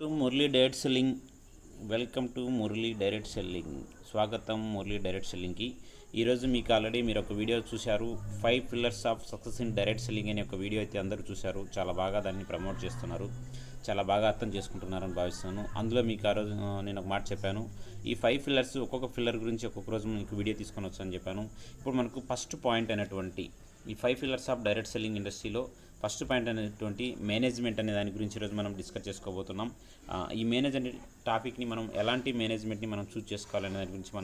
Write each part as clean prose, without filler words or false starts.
To Murali direct selling. Welcome to Murali direct selling. స్వాగతం Murali direct సెల్లింగ్కి. ఈరోజు మీకు ఆల్రెడీ మీరు ఒక వీడియో చూశారు, 5 pillars of success in direct selling అనే ఒక వీడియో అయితే అందరూ చూశారు. చాలా బాగా దాన్ని ప్రమోట్ చేస్తున్నారు, చాలా బాగా అర్థం చేసుకుంటున్నారని భావిస్తున్నాను. అందులో మీకు ఆ రోజు నేను ఒక మాట చెప్పాను, ఈ 5 పిల్లర్స్ ఒక్కొక్క పిల్లర్ గురించి ఒక్కొక్క రోజు మీకు వీడియో తీసుకొని వచ్చాను చెప్పాను. ఇప్పుడు మనకు ఫస్ట్ పాయింట్ అయినటువంటి ఈ 5 పిల్లర్స్ ఆఫ్ డైరెక్ట్ సెల్లింగ్ ఇండస్ట్రీలో ఫస్ట్ పాయింట్ అనేటువంటి మేనేజ్మెంట్ అనే దాని గురించి ఈరోజు మనం డిస్కస్ చేసుకోబోతున్నాం. ఈ మేనేజ్మెంట్ టాపిక్ని మనం ఎలాంటి మేనేజ్మెంట్ని మనం చూస్ చేసుకోవాలనే దాని గురించి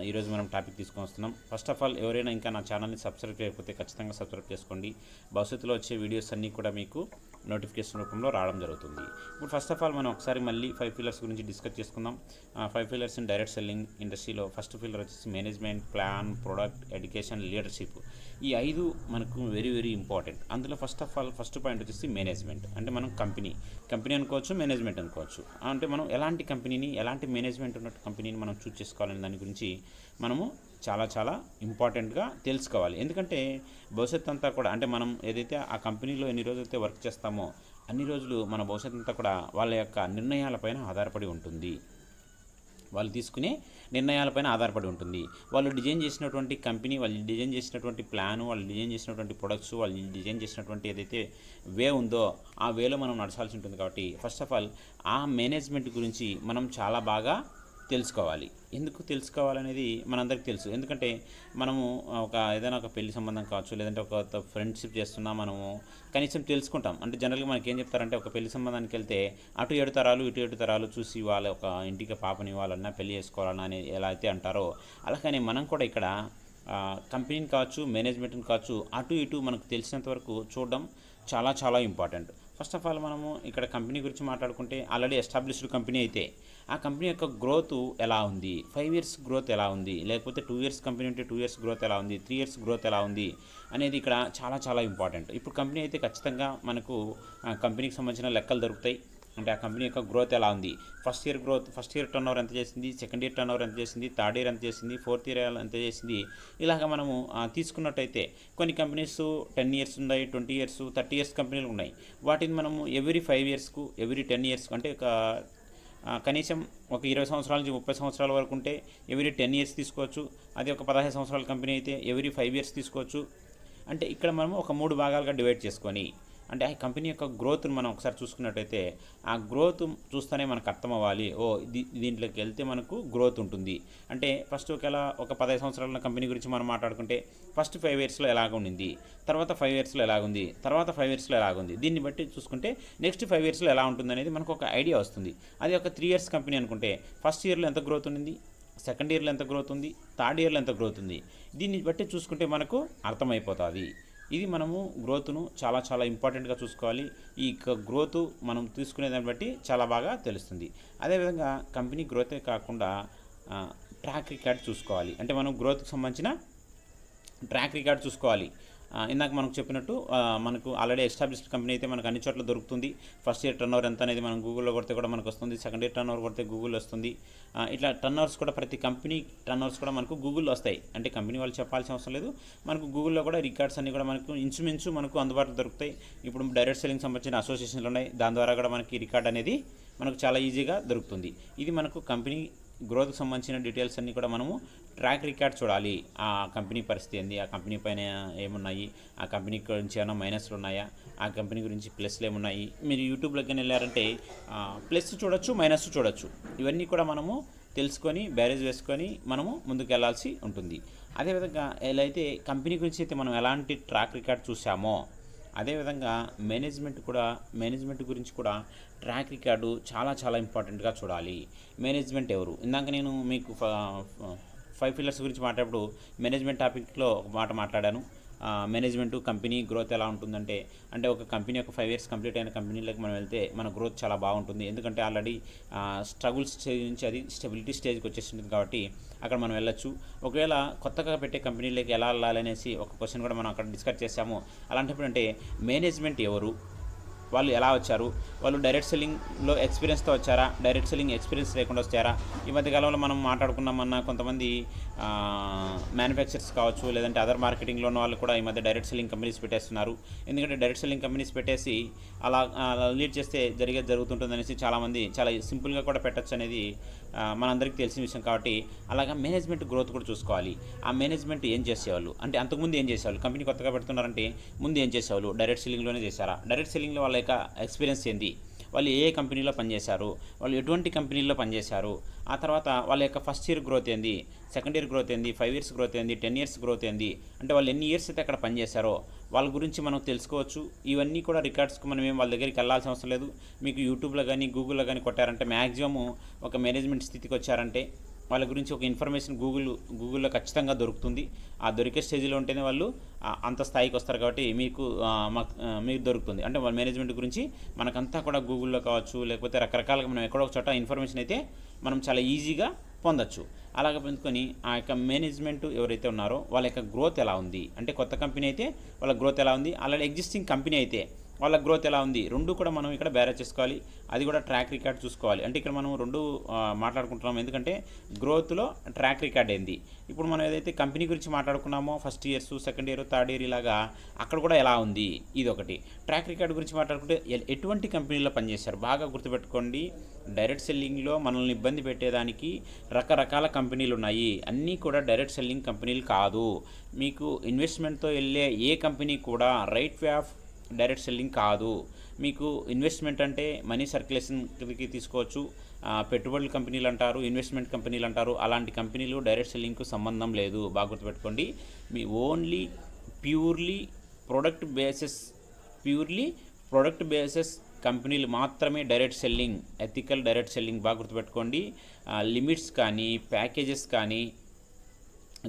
ఈరోజు మనం టాపిక్ తీసుకొని వస్తున్నాం. ఫస్ట్ ఆఫ్ ఆల్, ఎవరైనా ఇంకా నా ఛానల్ని సబ్స్క్రైబ్ చేయకపోతే ఖచ్చితంగా సబ్స్క్రైబ్ చేసుకోండి. భవిష్యత్తులో వచ్చే వీడియోస్ అన్నీ కూడా మీకు నోటిఫికేషన్ రూపంలో రావడం జరుగుతుంది. ఇప్పుడు ఫస్ట్ ఆఫ్ ఆల్ మనం ఒకసారి మళ్ళీ 5 పిల్లర్స్ గురించి డిస్కస్ చేసుకుందాం. 5 పిల్లర్స్ ఇన్ డైరెక్ట్ సెల్లింగ్ ఇండస్ట్రీలో ఫస్ట్ పిల్లర్ వచ్చేసి management, plan, product, education, leadership. ఈ 5 మనకు వెరీ వెరీ ఇంపార్టెంట్. అందులో first of all first point వచ్చేసి మేనేజ్మెంట్. అంటే మనం కంపెనీ అనుకోవచ్చు, మేనేజ్మెంట్ అనుకోవచ్చు. అంటే మనం ఎలాంటి కంపెనీని, ఎలాంటి మేనేజ్మెంట్ ఉన్న కంపెనీని మనం చూస్ చేసుకోవాలనే దాని గురించి మనము చాలా ఇంపార్టెంట్గా తెలుసుకోవాలి. ఎందుకంటే భవిష్యత్తు అంతా కూడా, అంటే మనం ఏదైతే ఆ కంపెనీలో ఎన్ని రోజులైతే వర్క్ చేస్తామో అన్ని రోజులు మన భవిష్యత్తు అంతా కూడా వాళ్ళ యొక్క నిర్ణయాలపైన ఆధారపడి ఉంటుంది. వాళ్ళు తీసుకునే నిర్ణయాలపైన ఆధారపడి ఉంటుంది. వాళ్ళు డిజైన్ చేసినటువంటి కంపెనీ, వాళ్ళు డిజైన్ చేసినటువంటి ప్లాను, వాళ్ళు డిజైన్ చేసినటువంటి ప్రొడక్ట్స్, వాళ్ళు డిజైన్ చేసినటువంటి ఏదైతే వే ఉందో ఆ వేలో మనం నడచాల్సి ఉంటుంది. కాబట్టి ఫస్ట్ ఆఫ్ ఆల్ ఆ మేనేజ్మెంట్ గురించి మనం చాలా బాగా తెలుసుకోవాలి. ఎందుకు తెలుసుకోవాలనేది మనందరికీ తెలుసు. ఎందుకంటే మనము ఏదైనా ఒక పెళ్లి సంబంధం కావచ్చు, లేదంటే ఒక ఫ్రెండ్షిప్ చేస్తున్నా మనము కనీసం తెలుసుకుంటాం. అంటే జనరల్గా మనకి ఏం చెప్తారంటే, ఒక పెళ్లి సంబంధానికి వెళ్తే అటు 7 తరాలు ఇటు 7 తరాలు చూసి వాళ్ళ ఒక ఇంటికి పాపని ఇవ్వాలన్నా, పెళ్లి చేసుకోవాలన్నా అని ఎలా అయితే అంటారో, అలాగనే మనం కూడా ఇక్కడ కంపెనీని కావచ్చు, మేనేజ్మెంట్ని కావచ్చు, అటు ఇటు మనకు తెలిసినంత వరకు చూడడం చాలా ఇంపార్టెంట్. ఫస్ట్ ఆఫ్ ఆల్ మనము ఇక్కడ కంపెనీ గురించి మాట్లాడుకుంటే, ఆల్రెడీ ఎస్టాబ్లిష్డ్ కంపెనీ అయితే ఆ కంపెనీ యొక్క గ్రోత్ ఎలా ఉంది, 5 ఇయర్స్ గ్రోత్ ఎలా ఉంది, లేకపోతే 2 ఇయర్స్ కంపెనీ ఉంటే 2 ఇయర్స్ గ్రోత్ ఎలా ఉంది, 3 ఇయర్స్ గ్రోత్ ఎలా ఉంది అనేది ఇక్కడ చాలా ఇంపార్టెంట్. ఇప్పుడు కంపెనీ అయితే ఖచ్చితంగా మనకు కంపెనీకి సంబంధించిన లెక్కలు దొరుకుతాయి. అంటే ఆ కంపెనీ యొక్క గ్రోత్ ఎలా ఉంది, ఫస్ట్ ఇయర్ టర్న్ ఓవర్ ఎంత చేసింది, సెకండ్ ఇయర్ టర్న్ ఓవర్ ఎంత చేసింది, థర్డ్ ఇయర్ ఎంత చేసింది, ఫోర్త్ ఇయర్ ఎంత చేసింది. ఇలాగ మనము తీసుకున్నట్టయితే కొన్ని కంపెనీస్ 10 ఇయర్స్ ఉన్నాయి, 20 ఇయర్స్, 30 ఇయర్స్ కంపెనీలు ఉన్నాయి. వాటిని మనము ఎవ్రీ 5 ఇయర్స్కు, ఎవ్రీ 10 ఇయర్స్కు, అంటే కనీసం ఒక 20 సంవత్సరాల నుంచి 30 సంవత్సరాల వరకు ఉంటే ఎవ్రీ 10 ఇయర్స్ తీసుకోవచ్చు. అది ఒక 15 సంవత్సరాల కంపెనీ అయితే ఎవ్రీ 5 ఇయర్స్ తీసుకోవచ్చు. అంటే ఇక్కడ మనము ఒక 3 భాగాలుగా డివైడ్ చేసుకొని, అంటే ఆ కంపెనీ యొక్క గ్రోత్ను మనం ఒకసారి చూసుకున్నట్టయితే, ఆ గ్రోత్ చూస్తేనే మనకు అర్థం అవ్వాలి, దీంట్లోకి వెళ్తే మనకు గ్రోత్ ఉంటుంది. అంటే ఫస్ట్ ఒక 15 సంవత్సరాల కంపెనీ గురించి మనం మాట్లాడుకుంటే, ఫస్ట్ 5 ఇయర్స్లో ఎలాగ ఉండింది, తర్వాత 5 ఇయర్స్లో ఎలాగుంది, తర్వాత 5 ఇయర్స్లో ఎలాగుంది. దీన్ని బట్టి చూసుకుంటే నెక్స్ట్ 5 ఇయర్స్లో ఎలా ఉంటుంది అనేది మనకు ఒక ఐడియా వస్తుంది. అది ఒక 3 ఇయర్స్ కంపెనీ అనుకుంటే, ఫస్ట్ ఇయర్లో ఎంత గ్రోత్ ఉంది, సెకండ్ ఇయర్లో ఎంత గ్రోత్ ఉంది, థర్డ్ ఇయర్లో ఎంత గ్రోత్ ఉంది. దీన్ని బట్టి చూసుకుంటే మనకు అర్థమైపోతుంది. ఇది మనము గ్రోత్ను చాలా ఇంపార్టెంట్గా చూసుకోవాలి. ఈ గ్రోత్ మనం తీసుకునే దాన్ని బట్టి చాలా బాగా తెలుస్తుంది. అదేవిధంగా కంపెనీ గ్రోతే కాకుండా ట్రాక్ రికార్డ్ చూసుకోవాలి. అంటే మనం గ్రోత్కి సంబంధించిన ట్రాక్ రికార్డ్ చూసుకోవాలి. ఇందాక మనకు చెప్పినట్టు మనకు ఆల్రెడీ ఎస్టాబ్లిష్డ్ కంపెనీ అయితే మనకు అన్ని చోట్ల దొరుకుతుంది. ఫస్ట్ ఇయర్ టర్న్ ఓవర్ ఎంత అనేది మనం గూగుల్లో కొడితే కూడా మనకు వస్తుంది. సెకండ్ ఇయర్ టర్న్ ఓవర్ కొడితే గూగుల్ వస్తుంది. ఇట్లా టర్న్ ఓవర్స్ కూడా, ప్రతి కంపెనీ టర్న్ ఓవర్స్ కూడా మనకు గూగుల్లో వస్తాయి. అంటే కంపెనీ వాళ్ళు చెప్పాల్సిన అవసరం లేదు, మనకు గూగుల్లో కూడా రికార్డ్స్ అన్నీ కూడా మనకు ఇంచుమించు మనకు అందుబాటులో దొరుకుతాయి. ఇప్పుడు డైరెక్ట్ సెల్లింగ్ సంబంధించిన అసోసియేషన్లు ఉన్నాయి, దాని ద్వారా కూడా మనకి రికార్డ్ అనేది మనకు చాలా ఈజీగా దొరుకుతుంది. ఇది మనకు కంపెనీ గ్రోత్కి సంబంధించిన డీటెయిల్స్ అన్నీ కూడా మనము ట్రాక్ రికార్డ్ చూడాలి. ఆ కంపెనీ పరిస్థితి ఏంది, ఆ కంపెనీ పైన ఏమున్నాయి, ఆ కంపెనీ గురించి ఏమైనా మైనస్లు ఉన్నాయా, ఆ కంపెనీ గురించి ప్లస్లు ఏమున్నాయి. మీరు యూట్యూబ్లోకి వెళ్ళారంటే ప్లస్ చూడొచ్చు, మైనస్ చూడొచ్చు. ఇవన్నీ కూడా మనము తెలుసుకొని బ్యారేజ్ వేసుకొని మనము ముందుకు వెళ్ళాల్సి ఉంటుంది. అదేవిధంగా ఎలా అయితే కంపెనీ గురించి అయితే మనం ఎలాంటి ట్రాక్ రికార్డ్ చూసామో, అదేవిధంగా మేనేజ్మెంట్ గురించి కూడా ట్రాక్ రికార్డు చాలా ఇంపార్టెంట్గా చూడాలి. మేనేజ్మెంట్ ఎవరు, ఇందాక నేను మీకు 5 పిల్లర్స్ గురించి మాట్లాడేటప్పుడు మేనేజ్మెంట్ టాపిక్లో ఒక మాట మాట్లాడాను. మేనేజ్మెంట్ కంపెనీ గ్రోత్ ఎలా ఉంటుందంటే, ఒక కంపెనీ ఒక 5 ఇయర్స్ కంప్లీట్ అయిన కంపెనీలోకి మనం వెళ్తే మన గ్రోత్ చాలా బాగుంటుంది. ఎందుకంటే ఆల్రెడీ స్ట్రగుల్ స్టేజ్ నుంచి అది స్టెబిలిటీ స్టేజ్కి వచ్చేసింది. కాబట్టి అక్కడ మనం వెళ్ళొచ్చు. ఒకవేళ కొత్తగా పెట్టే కంపెనీలోకి ఎలా వెళ్ళాలనేసి ఒక క్వశ్చన్ కూడా మనం అక్కడ డిస్కస్ చేసాము. అలాంటప్పుడు అంటే మేనేజ్మెంట్ ఎవరు, వాళ్ళు ఎలా వచ్చారు, వాళ్ళు డైరెక్ట్ సెల్లింగ్లో ఎక్స్పీరియన్స్తో వచ్చారా, డైరెక్ట్ సెల్లింగ్ ఎక్స్పీరియన్స్ లేకుండా వచ్చారా. ఈ మధ్యకాలంలో మనం మాట్లాడుకున్నామన్న కొంతమంది మ్యానుఫ్యాక్చర్స్ కావచ్చు, లేదంటే అదర్ మార్కెటింగ్లో ఉన్న వాళ్ళు కూడా ఈ మధ్య డైరెక్ట్ సెల్లింగ్ కంపెనీస్ పెట్టేస్తున్నారు. ఎందుకంటే డైరెక్ట్ సెల్లింగ్ కంపెనీస్ పెట్టేసి అలా లీడ్ చేస్తే జరుగుతుంటుందనేసి చాలామంది చాలా సింపుల్గా కూడా పెట్టచ్చు అనేది మనందరికీ తెలిసిన విషయం. కాబట్టి అలాగా మేనేజ్మెంట్ గ్రోత్ కూడా చూసుకోవాలి. ఆ మేనేజ్మెంట్ ఏం చేసేవాళ్ళు అంటే అంతకుముందు ఏం చేసేవాళ్ళు, కంపెనీ కొత్తగా పెడుతున్నారంటే ముందు ఏం చేసేవాళ్ళు, డైరెక్ట్ సెల్లింగ్లోనే చేశారా, డైరెక్ట్ సెల్లింగ్లో వాళ్ళ యొక్క ఎక్స్పీరియన్స్ ఏంది, వాళ్ళు ఏ కంపెనీలో పనిచేశారు, వాళ్ళు ఎటువంటి కంపెనీల్లో పనిచేశారు, ఆ తర్వాత వాళ్ళ యొక్క ఫస్ట్ ఇయర్ గ్రోత్ ఏంది, సెకండ్ ఇయర్ గ్రోత్ ఏంది, 5 years గ్రోత్ ఏంది, 10 years గ్రోత్ ఏంది, అంటే వాళ్ళు ఎన్ని ఇయర్స్ అయితే అక్కడ పనిచేశారో వాళ్ళ గురించి మనం తెలుసుకోవచ్చు. ఇవన్నీ కూడా రికార్డ్స్కి మనం ఏం వాళ్ళ దగ్గరికి వెళ్ళాల్సిన అవసరం లేదు. మీకు యూట్యూబ్లో కానీ గూగుల్లో కానీ కొట్టారంటే మ్యాక్సిమం ఒక మేనేజ్మెంట్ స్థితికి వచ్చారంటే వాళ్ళ గురించి ఒక ఇన్ఫర్మేషన్ గూగుల్లో ఖచ్చితంగా దొరుకుతుంది. ఆ దొరికే స్టేజ్లో ఉంటేనే వాళ్ళు అంత స్థాయికి వస్తారు. కాబట్టి మీకు దొరుకుతుంది. అంటే వాళ్ళ మేనేజ్మెంట్ గురించి మనకంతా కూడా గూగుల్లో కావచ్చు, లేకపోతే రకరకాలుగా మనం ఎక్కడో ఒక చోట ఇన్ఫర్మేషన్ అయితే మనం చాలా ఈజీగా పొందొచ్చు. అలాగే పెంచుకొని ఆ యొక్క మేనేజ్మెంట్ ఎవరైతే ఉన్నారో వాళ్ళ యొక్క గ్రోత్ ఎలా ఉంది, అంటే కొత్త కంపెనీ అయితే వాళ్ళ గ్రోత్ ఎలా ఉంది, అలాగే ఎగ్జిస్టింగ్ కంపెనీ అయితే వాళ్ళ గ్రోత్ ఎలా ఉంది, రెండు కూడా మనం ఇక్కడ బేరేజ్ చేసుకోవాలి. అది కూడా ట్రాక్ రికార్డ్ చూసుకోవాలి. అంటే ఇక్కడ మనం రెండు మాట్లాడుకుంటున్నాం, ఎందుకంటే గ్రోత్లో ట్రాక్ రికార్డ్ ఏంది. ఇప్పుడు మనం ఏదైతే కంపెనీ గురించి మాట్లాడుకున్నామో first years, second year, third year ఇలాగా అక్కడ కూడా ఎలా ఉంది, ఇది ఒకటి. ట్రాక్ రికార్డ్ గురించి మాట్లాడుకుంటే ఎటువంటి కంపెనీలో పనిచేశారు బాగా గుర్తుపెట్టుకోండి. డైరెక్ట్ సెల్లింగ్లో మనల్ని ఇబ్బంది పెట్టేదానికి రకరకాల కంపెనీలు ఉన్నాయి. అన్నీ కూడా డైరెక్ట్ సెల్లింగ్ కంపెనీలు కాదు. మీకు ఇన్వెస్ట్మెంట్తో వెళ్ళే ఏ కంపెనీ కూడా right way of direct selling కాదు. మీకు ఇన్వెస్ట్మెంట్ అంటే మనీ సర్క్యులేషన్కి తీసుకోవచ్చు, పెట్టుబడుల కంపెనీలు అంటారు, ఇన్వెస్ట్మెంట్ కంపెనీలు అంటారు. అలాంటి కంపెనీలు డైరెక్ట్ సెల్లింగ్కు సంబంధం లేదు. బాగా గుర్తుపెట్టుకోండి. మీ ఓన్లీ ప్యూర్లీ ప్రొడక్ట్ బేసెస్ కంపెనీలు మాత్రమే direct selling, ethical direct selling. బాగా గుర్తుపెట్టుకోండి. లిమిట్స్ కానీ ప్యాకేజెస్ కానీ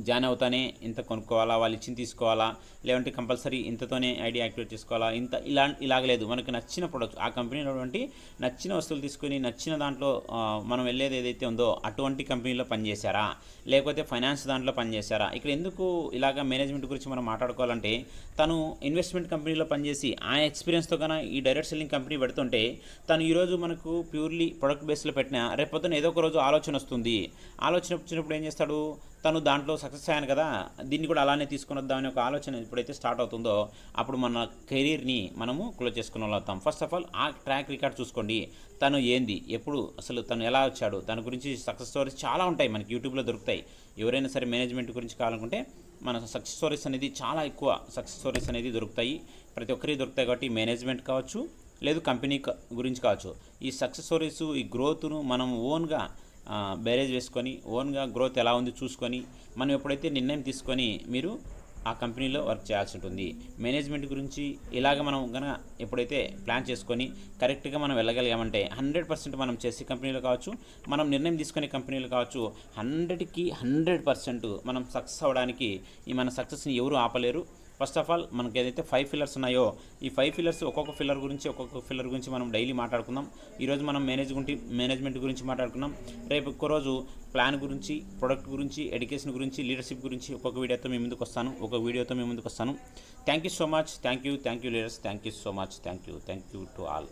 జాయిన్ అవుతానే ఇంత కొనుక్కోవాలా, వాళ్ళు ఇచ్చింది తీసుకోవాలా, లేదంటే కంపల్సరీ ఇంతతోనే ఐడి యాక్టివేట్ చేసుకోవాలా, ఇలాగలేదు. మనకు నచ్చిన ప్రొడక్ట్ ఆ కంపెనీలో నచ్చిన వస్తువులు తీసుకొని నచ్చిన దాంట్లో మనం వెళ్ళేది ఏదైతే ఉందో అటువంటి కంపెనీలో పనిచేశారా, లేకపోతే ఫైనాన్స్ దాంట్లో పనిచేశారా. ఇక్కడ ఎందుకు ఇలాగ మేనేజ్మెంట్ గురించి మనం మాట్లాడుకోవాలంటే తను ఇన్వెస్ట్మెంట్ కంపెనీలో పనిచేసి ఆ ఎక్స్పీరియన్స్తో కన్నా ఈ డైరెక్ట్ సెల్లింగ్ కంపెనీ పెడుతుంటే తను ఈరోజు మనకు ప్యూర్లీ ప్రొడక్ట్ బేస్లో పెట్టినా రేపొద్దున ఏదో ఒక రోజు ఆలోచన వస్తుంది. ఆలోచన వచ్చినప్పుడు ఏం చేస్తాడు, తను దాంట్లో సక్సెస్ అయ్యాను కదా దీన్ని కూడా అలానే తీసుకుని వద్దామని ఒక ఆలోచన ఎప్పుడైతే స్టార్ట్ అవుతుందో అప్పుడు మన కెరీర్ని మనము క్లోజ్ చేసుకుని అవుతాం. ఫస్ట్ ఆఫ్ ఆల్ ఆ ట్రాక్ రికార్డ్ చూసుకోండి. తను ఏంది, ఎప్పుడు అసలు తను ఎలా వచ్చాడు, తన గురించి సక్సెస్ స్టోరీస్ చాలా ఉంటాయి, మనకి యూట్యూబ్లో దొరుకుతాయి. ఎవరైనా సరే మేనేజ్మెంట్ గురించి కావాలనుకుంటే మన సక్సెస్ స్టోరీస్ అనేది చాలా ఎక్కువ సక్సెస్ స్టోరీస్ అనేది దొరుకుతాయి, ప్రతి ఒక్కరికి దొరుకుతాయి. కాబట్టి మేనేజ్మెంట్ కావచ్చు, లేదు కంపెనీ గురించి కావచ్చు, ఈ సక్సెస్ స్టోరీస్ ఈ గ్రోత్ను మనం ఓన్గా బేరేజ్ వేసుకొని ఓన్గా గ్రోత్ ఎలా ఉంది చూసుకొని మనం ఎప్పుడైతే నిర్ణయం తీసుకొని మీరు ఆ కంపెనీలో వర్క్ చేయాల్సి ఉంటుంది. మేనేజ్మెంట్ గురించి ఇలాగ మనం కనుక ఎప్పుడైతే ప్లాన్ చేసుకొని కరెక్ట్గా మనం వెళ్ళగలిగామంటే 100% మనం చేసే కంపెనీలో కావచ్చు, మనం నిర్ణయం తీసుకునే కంపెనీలు కావచ్చు, 100కి 100% మనం సక్సెస్ అవ్వడానికి ఈ మన సక్సెస్ని ఎవరు ఆపలేరు. ఫస్ట్ ఆఫ్ ఆల్ మనకి ఏదైతే 5 pillars ఉన్నాయో ఈ 5 pillars ఒక్కొక్క ఫిల్లర్ గురించి మనం డైలీ మాట్లాడుకుందాం. ఈరోజు మనం మేనేజ్మెంట్ గురించి మాట్లాడుకున్నాం. రేపు ఒక్క రోజు ప్లాన్ గురించి, ప్రొడక్ట్ గురించి, ఎడ్యుకేషన్ గురించి, లీడర్షిప్ గురించి ఒక్కొక్క వీడియోతో మీ ముందుకు వస్తాను. Thank you so much. Thank you leaders. Thank you so much. Thank you to all.